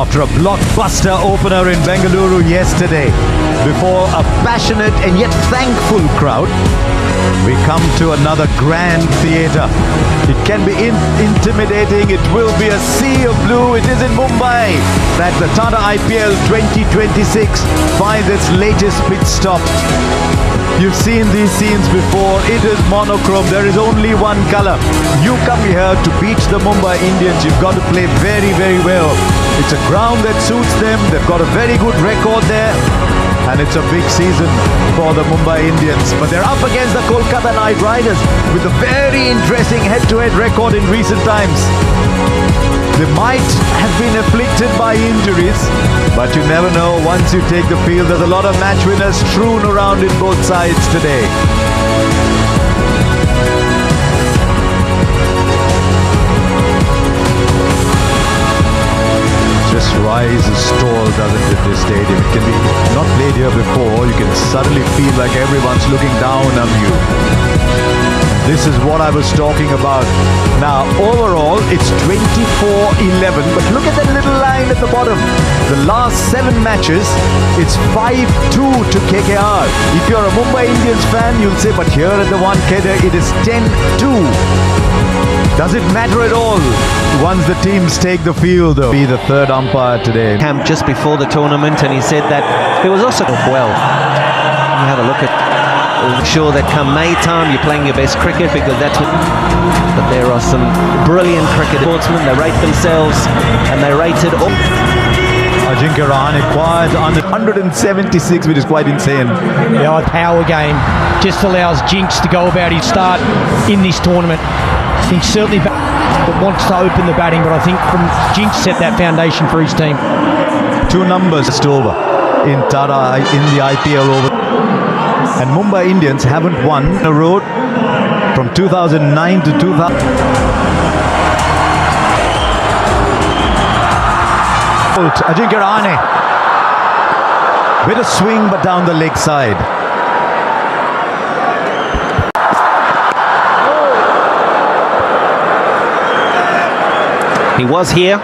after a blockbuster opener in Bengaluru yesterday. Before a passionate and yet thankful crowd, we come to another grand theatre. It can be intimidating, it will be a sea of blue. It is in Mumbai that the Tata IPL 2026 finds its latest pit stop. You've seen these scenes before. It is monochrome. There is only one color. You come here to beat the Mumbai Indians. You've got to play very, very well. It's a ground that suits them. They've got a very good record there. And it's a big season for the Mumbai Indians. But they're up against the Kolkata Knight Riders with a very interesting head-to-head record in recent times. They might have been afflicted by injuries, but you never know. Once you take the field, there's a lot of match winners strewn around in both sides today. Just rises tall, doesn't it, this stadium? It can be not played here before. You can suddenly feel like everyone's looking down on you. This is what I was talking about. Now, overall, it's 24-11. But look at that little line at the bottom. The last 7 matches, it's 5-2 to KKR. If you're a Mumbai Indians fan, you'll say, but here at the Wankhede, it is 10-2. Does it matter at all once the teams take the field, though? Be the third umpire today. Camp just before the tournament, and he said that there was also well. You have a look at. Sure that come May time you're playing your best cricket, because that's what. But there are some brilliant cricket sportsmen. They rate themselves, and they rated all. Ajinkya Rahane acquired under 176, which is quite insane. Yeah, a power game just allows Jinx to go about his start in this tournament. I think certainly that wants to open the batting, but I think from Jinx set that foundation for his team. 2 numbers just over in Tata in the IPL over. And Mumbai Indians haven't won a road from 2009 to 2000. Ajinkya Rahane. Bit of swing, but down the leg side. He was here.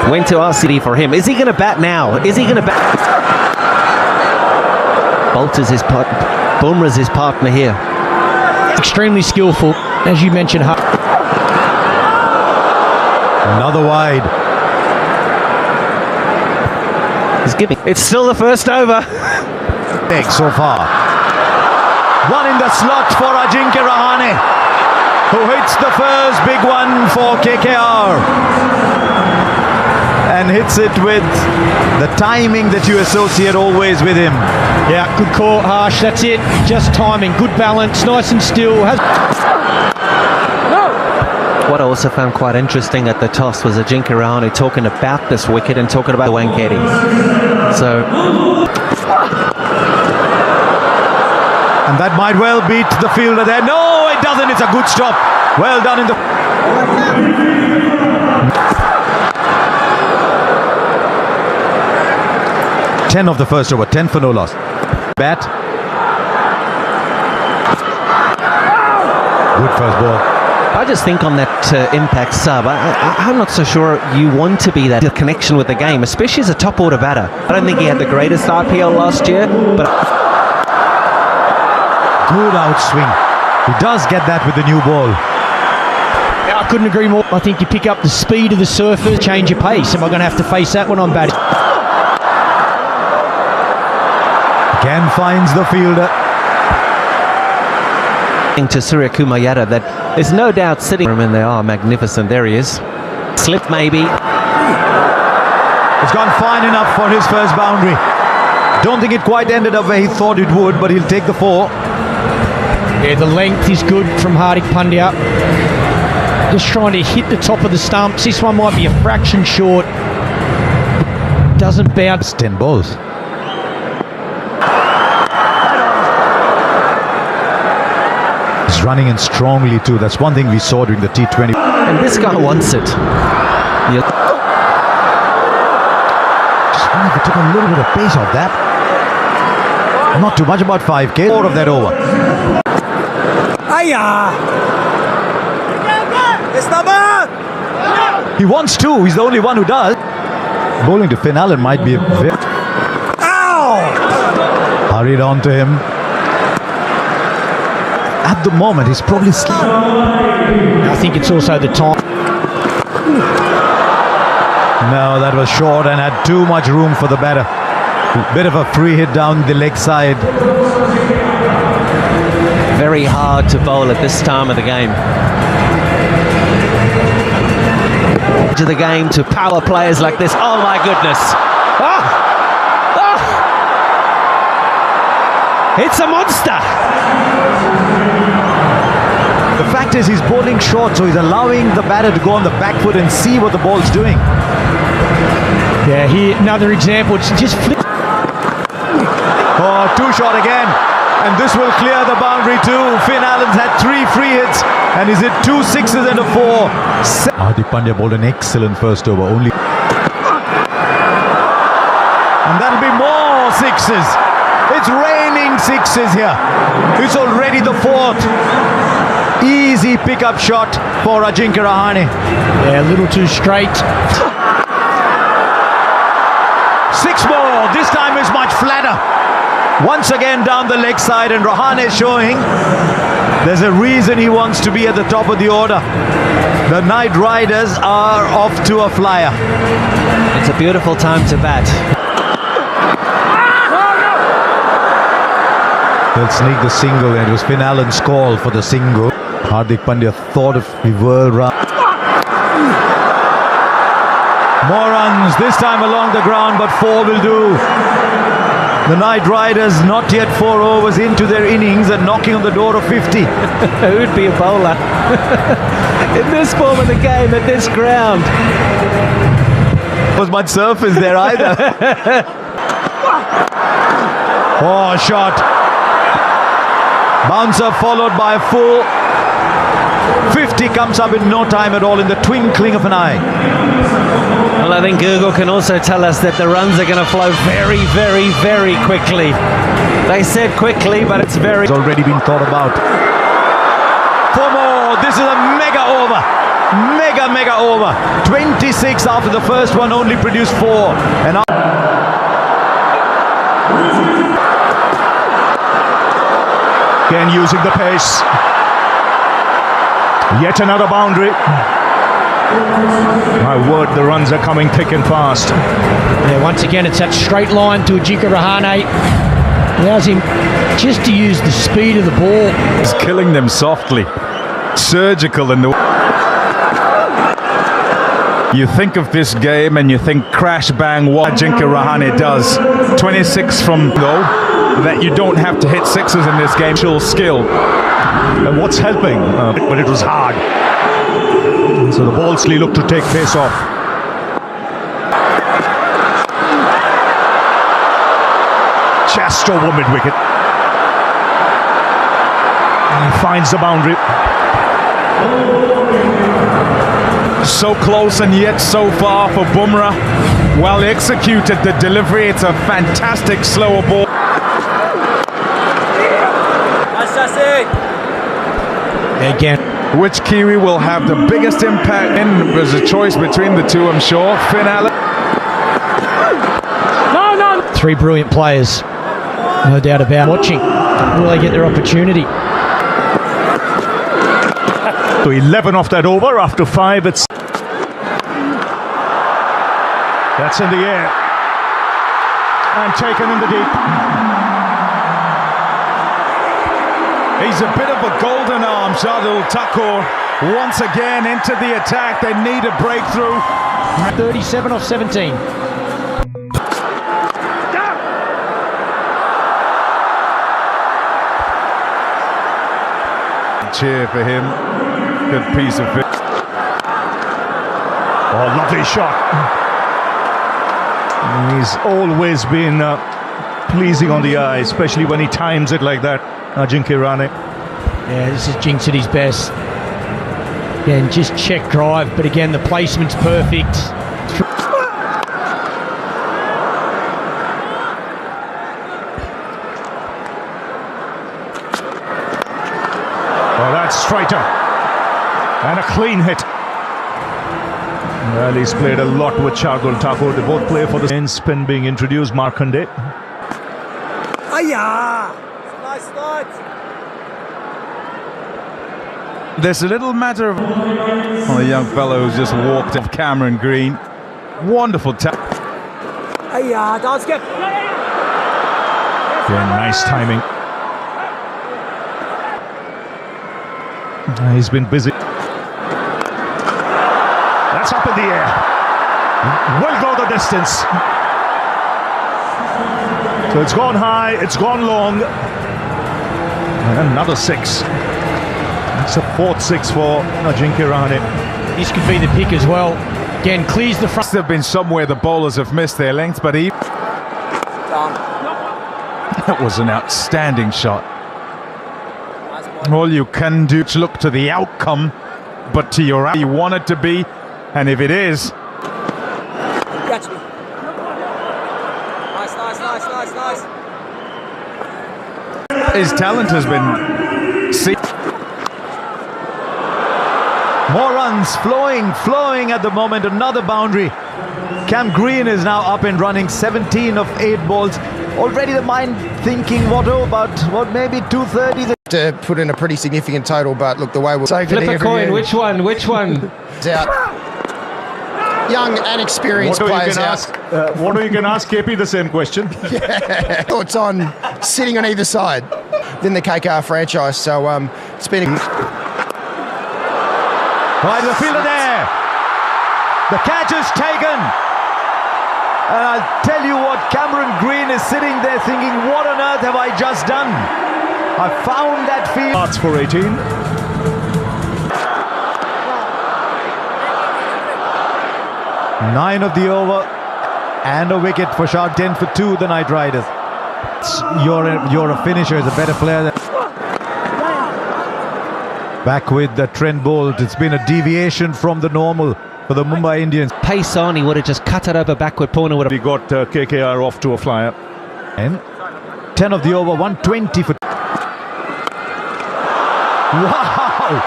Went to RCD for him. Is he going to bat now? Is he going to bat? Bolt is his partner. Bumrah's his partner here. Extremely skillful, as you mentioned. Another wide. He's giving. It's still the first over. So far. One in the slot for Ajinkya Rahane, who hits the first big one for KKR. And hits it with the timing that you associate always with him. Yeah, good call, Harsh. That's it. Just timing. Good balance. Nice and still. What I also found quite interesting at the toss was Ajinkya Rahane talking about this wicket and talking about Wankhede. So. And that might well beat the fielder there. No, it doesn't. It's a good stop. Well done in the. 10 of the first over, 10 for no loss. Bat. Good first ball. I just think on that impact sub, I'm not so sure you want to be that connection with the game, especially as a top order batter. I don't think he had the greatest IPL last year, but. Good outswing. He does get that with the new ball. I couldn't agree more. I think you pick up the speed of the surface, change your pace. Am I going to have to face that when I'm batting? Again finds the fielder. To Surya Kumar Yadav, that there's no doubt sitting room, and they are magnificent. There he is. Slip maybe. It's gone fine enough for his first boundary. Don't think it quite ended up where he thought it would, but he'll take the 4. Yeah, the length is good from Hardik Pandya. Just trying to hit the top of the stumps. This one might be a fraction short. Doesn't bounce. 10 balls. He's running in strongly too. That's one thing we saw during the T20. And this guy wants it. Yeah. Just wonder if he took a little bit of pace off that. Not too much, about 5K. 4 of that over. He wants 2. He's the only one who does. Bowling to Finn Allen might be a very... Hurried on to him. At the moment, he's probably... I think it's also the time. No, that was short and had too much room for the batter. Bit of a free hit down the leg side. Very hard to bowl at this time of the game. To the game, to power players like this. Oh my goodness. It's a monster. The fact is he's bowling short, so he's allowing the batter to go on the back foot and see what the ball's doing. Yeah, here, another example. It's just flip. Oh, too short again. And this will clear the boundary too. Finn Allen's had 3 free hits and he's hit 2 sixes and a 4. Hardik Pandya bowled an excellent first over. And that'll be more sixes. It's raining sixes here. It's already the 4th. Easy pickup shot for Ajinkya Rahane. Yeah, a little too straight. 6 more. This time is much flatter. Once again down the leg side, and Rahane is showing there's a reason he wants to be at the top of the order. The Knight Riders are off to a flyer. It's a beautiful time to bat. They'll sneak the single, and it was Finn Allen's call for the single. Hardik Pandya thought if he were run. More runs, this time along the ground, but 4 will do. The Knight Riders not yet 4 overs into their innings and knocking on the door of 50. Who'd be a bowler in this form of the game at this ground? Was much surface there either. Oh, shot. Bouncer followed by a full. 50 comes up in no time at all, in the twinkling of an eye. Well, I think Google can also tell us that the runs are going to flow very, very, very quickly. They said quickly, but it's very... It's already been thought about. 4 more. This is a mega over. Mega over. 26 after the first one, only produced 4. And again using the pace. Yet another boundary. My word, the runs are coming thick and fast. Yeah, once again, it's that straight line to Ajinkya Rahane. Allows him just to use the speed of the ball. He's killing them softly. Surgical in the... You think of this game and you think crash bang what Ajinkya Rahane does. 26 from though, that you don't have to hit sixes in this game. Skill. And what's helping? But it was hard. So the Bowlsley looked to take pace off. Just over mid-wicket. And he finds the boundary. So close and yet so far for Bumrah. Well executed the delivery. It's a fantastic slower ball. Again. Which Kiwi will have the biggest impact? And there's a choice between the two, I'm sure. Finn Allen. 3 brilliant players. No doubt about watching. Will they get their opportunity? So 11 off that over. After 5, it's... That's in the air. And taken in the deep. He's a bit of a golden arm, Shardul Thakur. Once again into the attack. They need a breakthrough. 37 off 17. Cheer for him. Good piece of it. Oh, lovely shot. He's always been pleasing on the eye, especially when he times it like that. Ajinkya Rahane. Yeah, this is Jinx at his best. Again, just check drive, but again, the placement's perfect. Oh, that's straighter. And a clean hit. Well, he's played a lot with Shardul Thakur. They both play for the spin being introduced. Markande. There's a little matter of a young fellow who's just walked off Cameron Green. Wonderful tap. Again, nice timing. He's been busy. That's up in the air. Will go the distance. So it's gone high, it's gone long. And another six. It's a fourth six for Ajinkya Rahane. This could be the pick as well. Again, clears the front. There have been somewhere the bowlers have missed their length, but that was an outstanding shot. All you can do is look to the outcome, but to your you want it to be, and if it is, Catch me. Nice. his talent has been seen. More runs flowing at the moment. Another boundary. Cam Green is now up and running. 17 of 8 balls. Already the mind thinking, what maybe 230. To put in a pretty significant total, but look, the way we're Flip a coin. Which one? out. Young and experienced players out. What you can ask KP the same question. Thoughts on sitting on either side than the KKR franchise. So spinning. Right, the fielder there. The catch is taken. And I'll tell you what, Cameron Green is sitting there thinking, what on earth have I just done? I found that field. Starts for 18. Nine of the over and a wicket for Shah. 10 for 2, the Knight Riders. You're a finisher, is a better player. Back with the Trent Bolt. It's been a deviation from the normal for the Mumbai Indians. Pace on, he would have just cut it over backward corner. We got KKR off to a flyer. And 10 of the over, 120 for... Wow!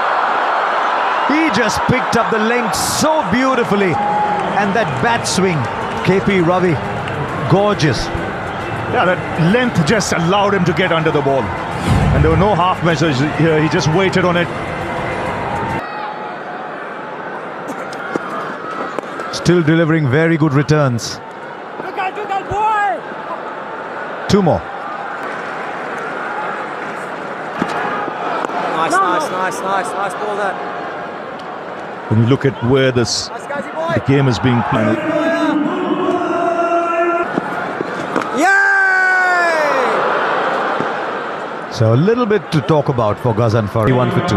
He just picked up the length so beautifully. And that bat swing, KP Ravi, gorgeous. Yeah, that length just allowed him to get under the ball. And there were no half measures here. He just waited on it. Still delivering very good returns. Two more. Nice ball there. When you look at where the game is being played. So a little bit to talk about for Ghazanfar. 1 for 2.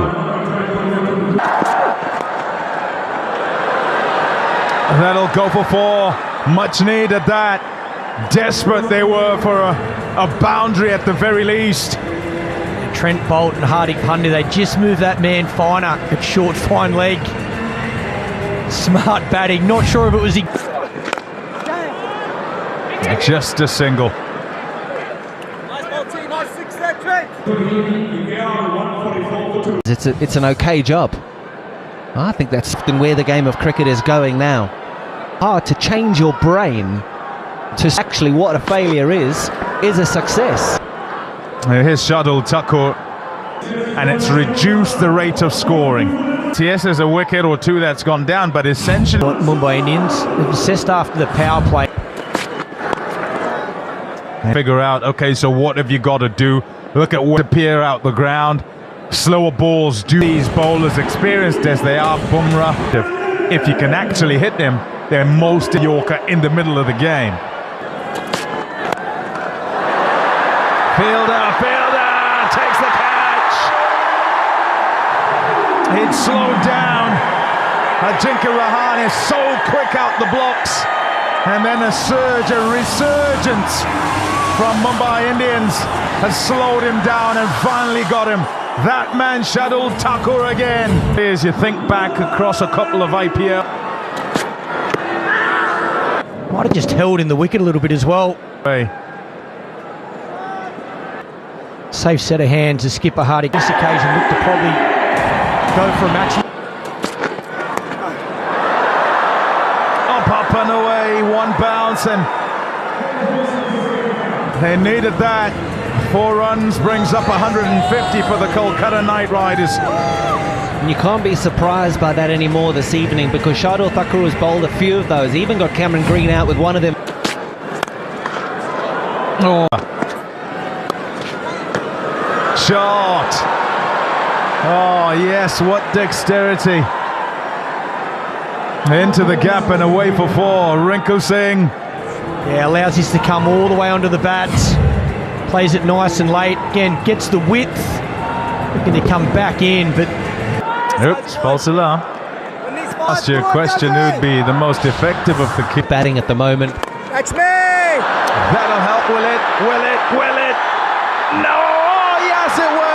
That'll go for 4. Much needed that. Desperate they were for a boundary at the very least. Trent Bolt and Hardik Pandya, they just moved that man finer at short, fine leg. Smart batting. Not sure if it was... Just a single. It's an okay job. I think that's where the game of cricket is going now. Hard to change your brain to actually what a failure is a success. Here's Shardul Thakur, and it's reduced the rate of scoring. Yes, there's a wicket or two that's gone down, but essentially... Mumbai Indians, assessed after the power play. Figure out, okay, so what have you got to do? Look at what appear out the ground. Slower balls do these bowlers, experienced as they are, Bumrah. If you can actually hit them, they're most Yorker in the middle of the game. Fielder takes the catch. It's slowed down. Ajinkya Rahane is so quick out the blocks. And then a surge, a resurgence from Mumbai Indians has slowed him down and finally got him. That man, Shardul Thakur again. As you think back across a couple of IPL. Might have just held in the wicket a little bit as well. Hey. Safe set of hands to skipper Hardik. This occasion looked to probably go for a match. spun away, one bounce, and they needed that. 4 runs brings up 150 for the Kolkata Knight Riders. And you can't be surprised by that anymore this evening, because Shardul Thakur has bowled a few of those. He even got Cameron Green out with one of them. Oh. Shot. Oh yes, what dexterity. Into the gap and away for 4. Rinku Singh. Yeah, allows this to come all the way onto the bats. Plays it nice and late. Again, gets the width. Looking to come back in, but... Oops, false alarm. Asked you a question, who'd be the most effective of the kids? Batting at the moment. Catch me! That'll help, will it? Will it? Will it? No! Oh, yes, it will!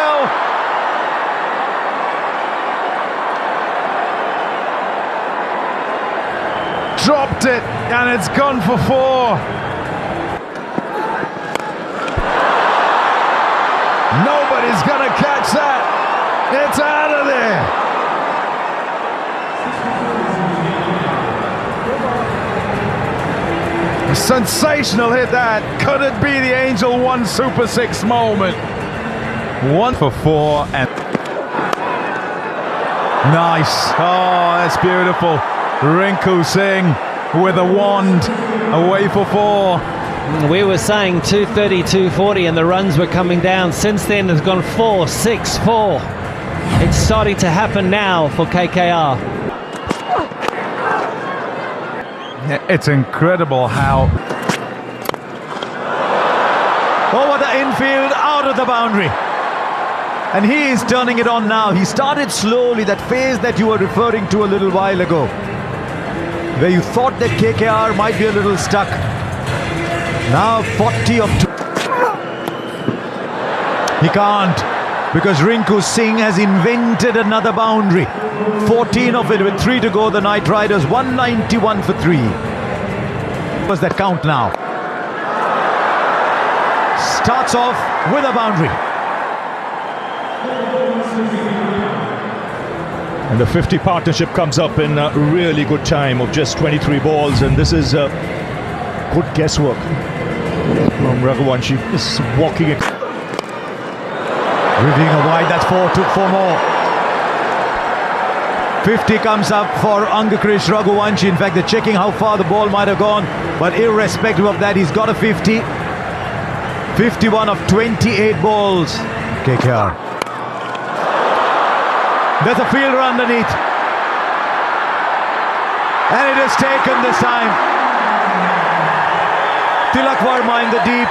Dropped it, and it's gone for 4. Nobody's gonna catch that. It's out of there. A sensational hit that. Could it be the Angel 1 Super 6 moment? 1 for 4 and nice. Oh, that's beautiful. Rinku Singh with a wand, away for 4. We were saying 230, 240, and the runs were coming down. Since then, it's gone 4, 6, 4. It's starting to happen now for KKR. It's incredible how... Over the infield, out of the boundary. And he is turning it on now. He started slowly, that phase that you were referring to a little while ago, where you thought that KKR might be a little stuck. Now 40 of 2. He can't, because Rinku Singh has invented another boundary. 14 of it with 3 to go. The Knight Riders 191 for 3. What's that count now? Starts off with a boundary. And the 50 partnership comes up in a really good time of just 23 balls, and this is good guesswork from Raghuvanshi. This is walking it. Reviewing a wide, that's 4, took 4 more. 50 comes up for Angakrish Raghuvanshi. In fact, they're checking how far the ball might have gone, but irrespective of that, he's got a 50. 51 of 28 balls. KKR. There's a fielder underneath. And it is taken this time. Tilak Verma in the deep.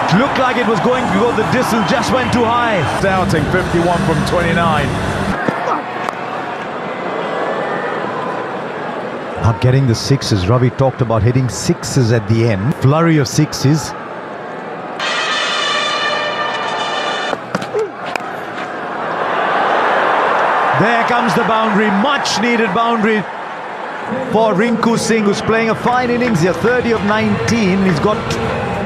It looked like it was going to go the distance, just went too high. Doubting 51 from 29. Not getting the 6s. Ravi talked about hitting 6s at the end. Flurry of 6s. There comes the boundary, much needed boundary for Rinku Singh, who's playing a fine innings here, 30 of 19. He's got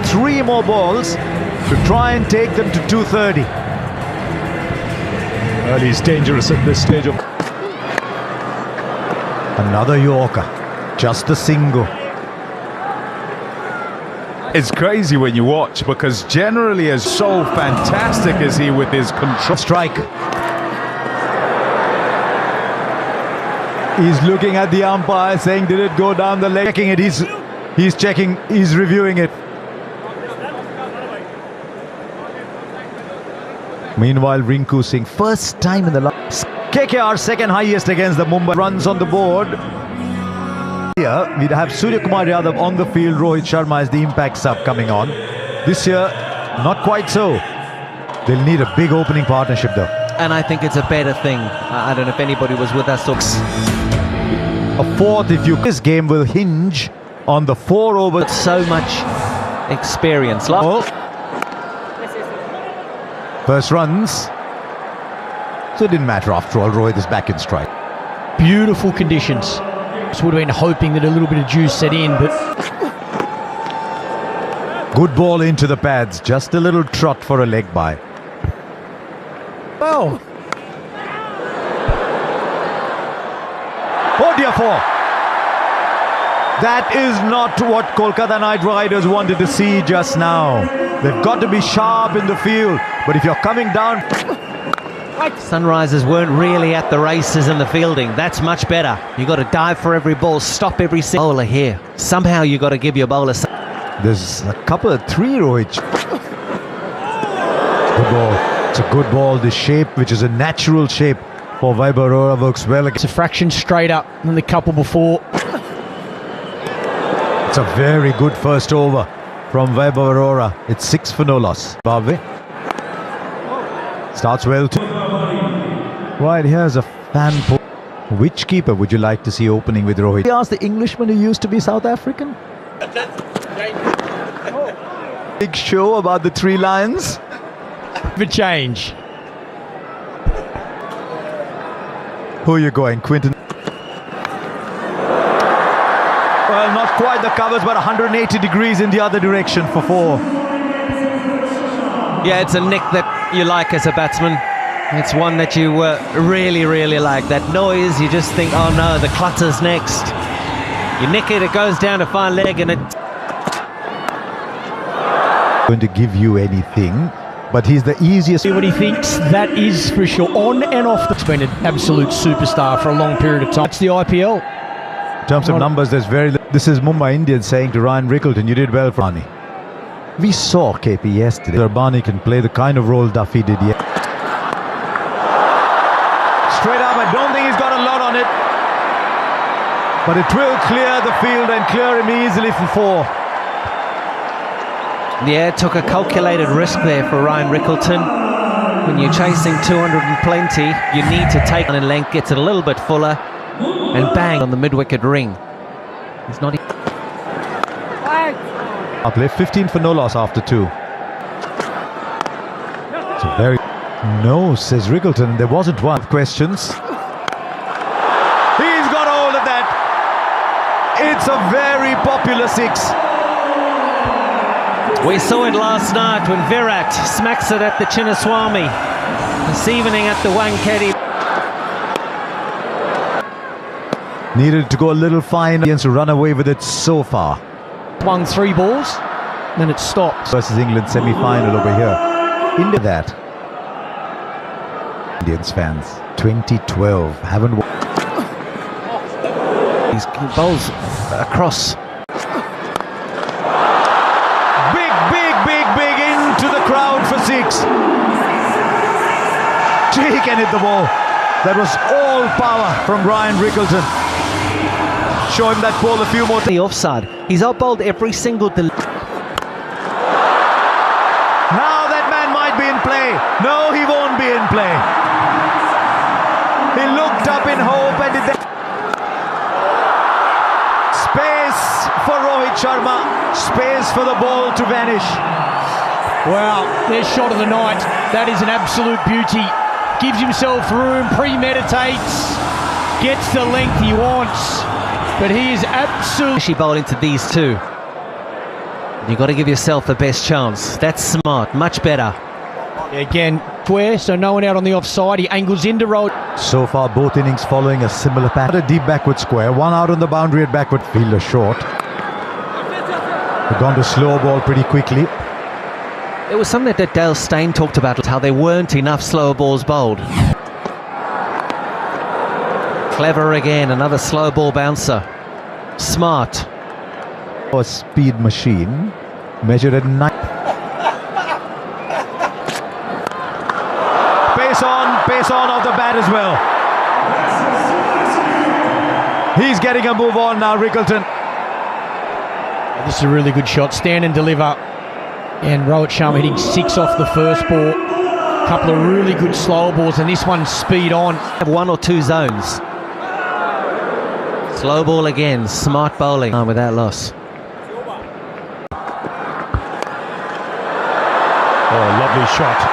3 more balls to try and take them to 230. Well, he's dangerous at this stage of... Another Yorker, just a single. It's crazy when you watch, because generally is so fantastic is he with his control. Strike. He's looking at the umpire saying, did it go down the leg? Checking it, he's checking, he's reviewing it. Meanwhile, Rinku Singh, first time in the last... KKR second highest against the Mumbai. Runs on the board. Here, we'd have Surya Kumar Yadav on the field. Rohit Sharma is the impact sub coming on. This year, not quite so. They'll need a big opening partnership though. And I think it's a better thing. I don't know if anybody was with us. A fourth, if you... This game will hinge on the 4 overs. So much experience. Oh. First runs. So it didn't matter after all. Rohit is back in strike. Beautiful conditions. Just would have been hoping that a little bit of juice set in, but... Good ball into the pads. Just a little trot for a leg by. Oh, Oh dear, 4. That is not what Kolkata Knight Riders wanted to see just now. They've got to be sharp in the field. But if you're coming down... Sunrisers weren't really at the races in the fielding. That's much better. You got to dive for every ball, stop every single bowler here. Somehow you got to give your bowler some. There's a couple of three, Rohit. Good ball. It's a good ball. The shape, which is a natural shape for Vaibhav Arora, works well. It's a fraction straighter than the couple before. It's a very good first over from Vaibhav Arora. It's 6 for no loss. Bhavve starts well too. Right, here's a fan poll. Which keeper would you like to see opening with Rohit? He asked the Englishman who used to be South African. Big show about the three lions. The change. Who are you going, Quinton? Well, not quite the covers, but 180 degrees in the other direction for 4. Yeah, it's a nick that you like as a batsman. It's one that you really, really like. That noise, you just think, oh no, the clutter's next. You nick it, it goes down to fine leg, and it... Going to give you anything, but he's the easiest. See what he thinks, that is for sure. On and off the... It's been an absolute superstar for a long period of time. It's the IPL. In terms of numbers, there's very little. This is Mumbai Indians saying to Ryan Rickleton, you did well for Barney. We saw KP yesterday. Barney can play the kind of role Duffy did yesterday. Straight up, I don't think he's got a lot on it. But it will clear the field and clear him easily for 4. Yeah, it took a calculated risk there for Ryan Rickleton. When you're chasing 200 and plenty, you need to take on in length, gets it a little bit fuller, and bang on the mid-wicket ring. He's not... Up left, 15 for no loss after 2. It's a very... No, says Rickleton. There wasn't one. Questions. He's got hold of that. It's a very popular 6. We saw it last night when Virat smacks it at the Chinnaswamy. This evening at the Wankhede. Needed to go a little fine against to run away with it so far. Won 3 balls, then it stopped. Versus England semi-final over here. Into that. Indians fans, 2012, haven't won. These bowls across. Big into the crowd for 6. He can hit the ball. That was all power from Ryan Rickleton. Show him that ball a few more times. The offside. He's out-bowled every single... Now that man might be in play. No, he won't be in play. He looked up in hope and did that. Space for Rohit Sharma. Space for the ball to vanish. Wow, their shot of the night. That is an absolute beauty. Gives himself room, premeditates, gets the length he wants. But he is absolutely... She bowled into these two. You've got to give yourself the best chance. That's smart, much better. Again, square, so no one out on the offside. He angles into road. So far, both innings following a similar pattern. A deep backward square, one out on the boundary at backward. Fielder short. They've gone to slow ball pretty quickly. It was something that Dale Steyn talked about, how there weren't enough slow balls bowled. Clever again, another slow ball bouncer. Smart. A speed machine, measured at 9. Pace on off the bat as well. He's getting a move on now, Rickleton. This is a really good shot. Stand and deliver. And Rohit Sharma hitting 6 off the first ball. A couple of really good slow balls, and this one's speed on. Have 1 or 2 zones. Slow ball again, smart bowling without loss. Oh, lovely shot.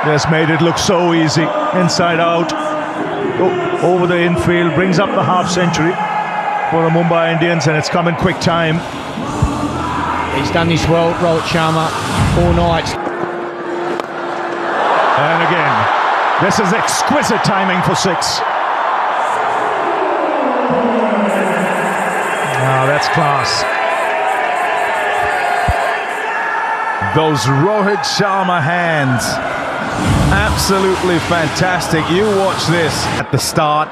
Just made it look so easy. Inside out. Over the infield. Brings up the half century for the Mumbai Indians, and it's come in quick time. He's done this well, Rohit Sharma, all night. And again, this is exquisite timing for 6. that's class. Those Rohit Sharma hands, absolutely fantastic. You watch this at the start.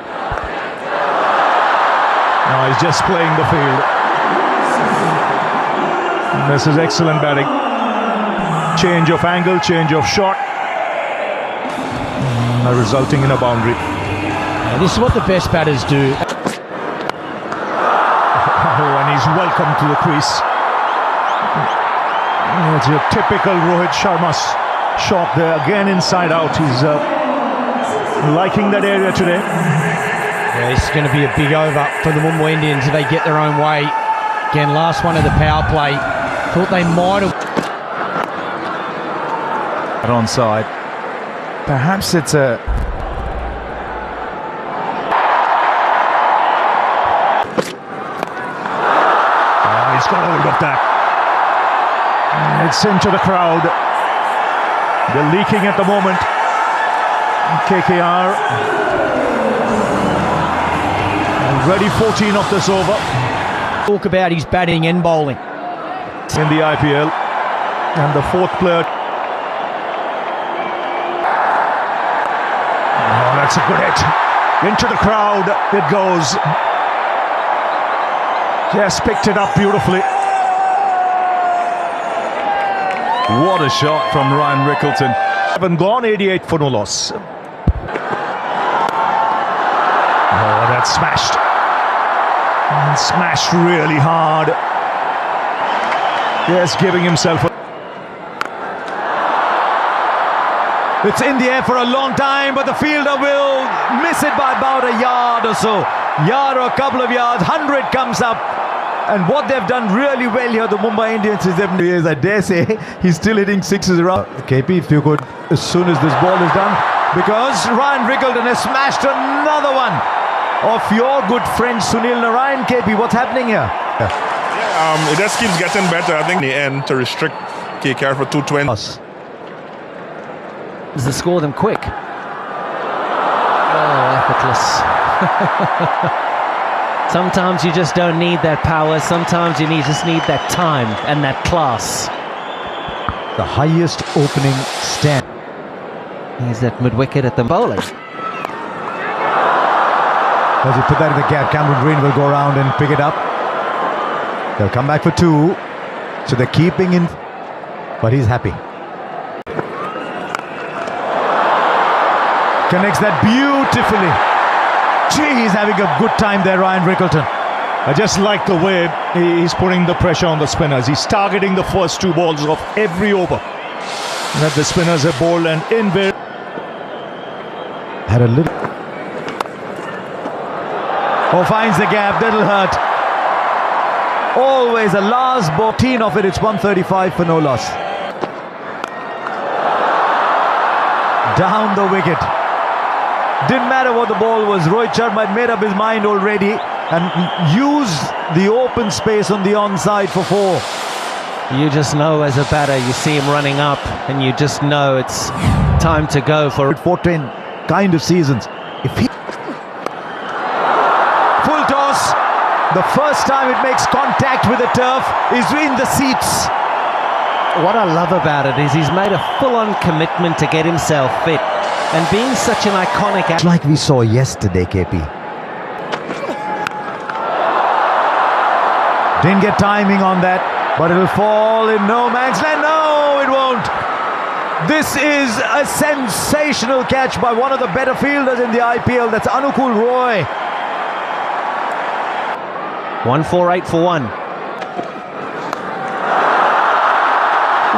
Now he's just playing the field. This is excellent batting. Change of angle, change of shot, resulting in a boundary. And this is what the best batters do. Oh, and he's welcome to the crease. It's your typical Rohit Sharma shot there, again inside out. He's liking that area today. Yeah, this is going to be a big over for the Mumbai Indians if they get their own way. Again, last one of the power play. Thought they might have. Onside. Perhaps it's a... He's got hold of that. It's into the crowd. They're leaking at the moment. KKR already 14 of this over. Talk about his batting and bowling. In the IPL. And the fourth player. Oh, that's a good hit. Into the crowd it goes. Just picked it up beautifully. What a shot from Ryan Rickleton. Haven't gone 88 for no loss. Oh, that's smashed. And smashed really hard. Yes, giving himself a... It's in the air for a long time, but the fielder will miss it by about a yard or so. Yard or a couple of yards. 100 comes up. And what they've done really well here, the Mumbai Indians, is I dare say, he's still hitting sixes around. KP, if you could, as soon as this ball is done, because Ryan Rickleton has smashed another one of your good friend Sunil Narayan. KP, what's happening here? It just keeps getting better. I think in the end to restrict KKR for 220. Does the score them quick? Oh, effortless. Sometimes you just don't need that power. Sometimes you just need that time and that class. The highest opening stand. Here's that mid-wicket at the bowler. As you put that in the gap, Cameron Green will go around and pick it up. They'll come back for two. So they're keeping in, but he's happy. Connects that beautifully. Gee, he's having a good time there, Ryan Rickleton. I just like the way he's putting the pressure on the spinners. He's targeting the first two balls of every over that the spinners have bowled, and in there had a little. Oh, finds the gap. That'll hurt. Always a last ball. 14 of it. It's 135 for no loss. Down the wicket. Didn't matter what the ball was. Rohit Sharma had made up his mind already and used the open space on the onside for four. You just know as a batter, you see him running up and you just know it's time to go for 410 kind of seasons. If he full toss, the first time it makes contact with the turf is in the seats. What I love about it is he's made a full-on commitment to get himself fit. And being such an iconic... Like we saw yesterday, KP. Didn't get timing on that, but it'll fall in no man's land. No, it won't. This is a sensational catch by one of the better fielders in the IPL. That's Anukul Roy. 148 for one.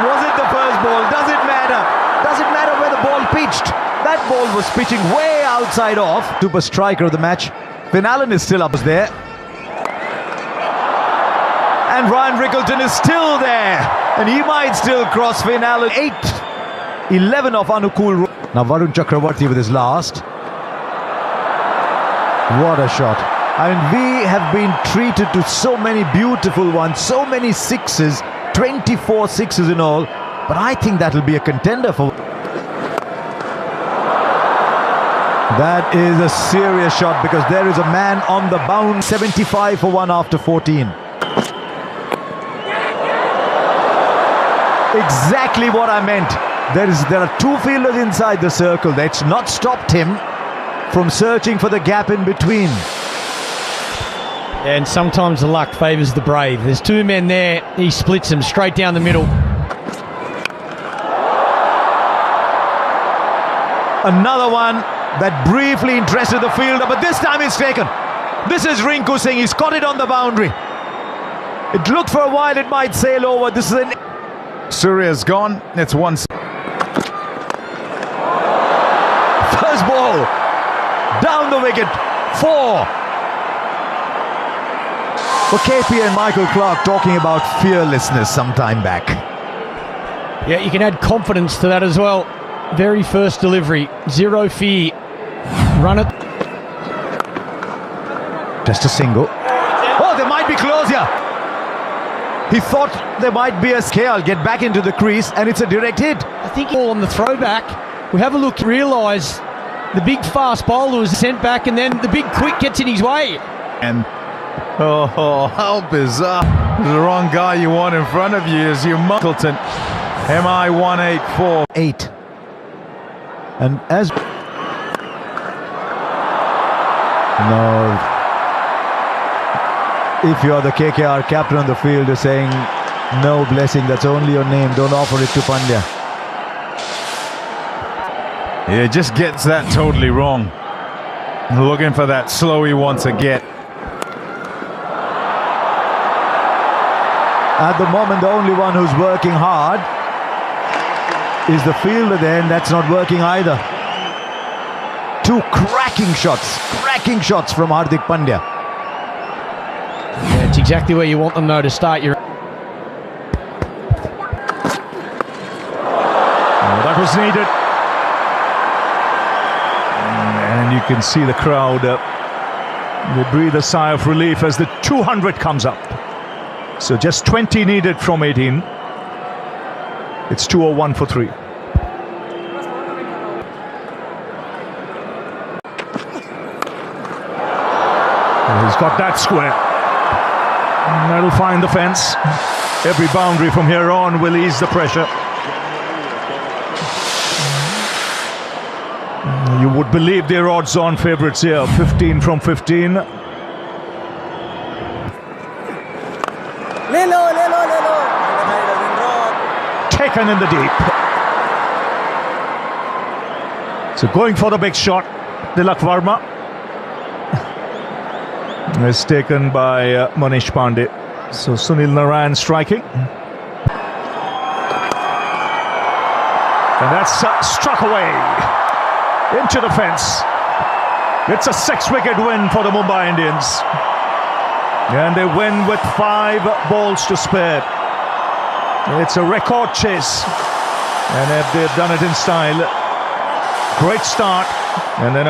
Was it the first ball? Does it matter? Does it matter where the ball pitched? That ball was pitching way outside off. Super striker of the match. Finn Allen is still up there. And Ryan Rickleton is still there. And he might still cross Finn Allen. 8-11 of Anukul. Now Varun Chakravarti with his last. What a shot. I mean, we have been treated to so many beautiful ones. So many sixes. 24 sixes in all. But I think that'll be a contender for... That is a serious shot because there is a man on the bound. 75 for one after 14. Exactly what I meant. There are two fielders inside the circle. That's not stopped him from searching for the gap in between. And sometimes the luck favours the brave. There's two men there. He splits them straight down the middle. Another one that briefly interested the fielder, but this time it's taken. This is Rinku Singh. He's got it on the boundary. It looked for a while it might sail over. This is an... Surya's gone. It's one. First ball. Down the wicket. 4. For KP and Michael Clark talking about fearlessness some time back. Yeah, you can add confidence to that as well. Very first delivery. Zero fear. Run it. Just a single. Oh, they might be close here. He thought there might be a scale. Get back into the crease, and it's a direct hit. I think all on the throwback. We have a look, realise the big fast bowler was sent back, and then the big quick gets in his way. And oh, how bizarre. The wrong guy you want in front of you is your Muckleton. MI 184. 8. And as... No. If you're the KKR captain on the field, you're saying, no blessing, that's only your name, don't offer it to Pandya. Yeah, just gets that totally wrong. Looking for that slow he wants to get. At the moment, the only one who's working hard is the fielder there, and that's not working either. Two cracking shots from Hardik Pandya. Yeah, it's exactly where you want them though to start your... That was needed. And you can see the crowd. They breathe a sigh of relief as the 200 comes up. So just 20 needed from 18. It's 201 for 3. And he's got that square. And that'll find the fence. Every boundary from here on will ease the pressure. You would believe they're odds-on favourites here. 15 from 15. Taken in the deep. So going for the big shot, Tilak Varma. Is taken by Manish Pandey. So Sunil Narayan striking. And that's struck away into the fence. It's a 6-wicket win for the Mumbai Indians. And they win with 5 balls to spare. It's a record chase. And they've done it in style. Great start. And then a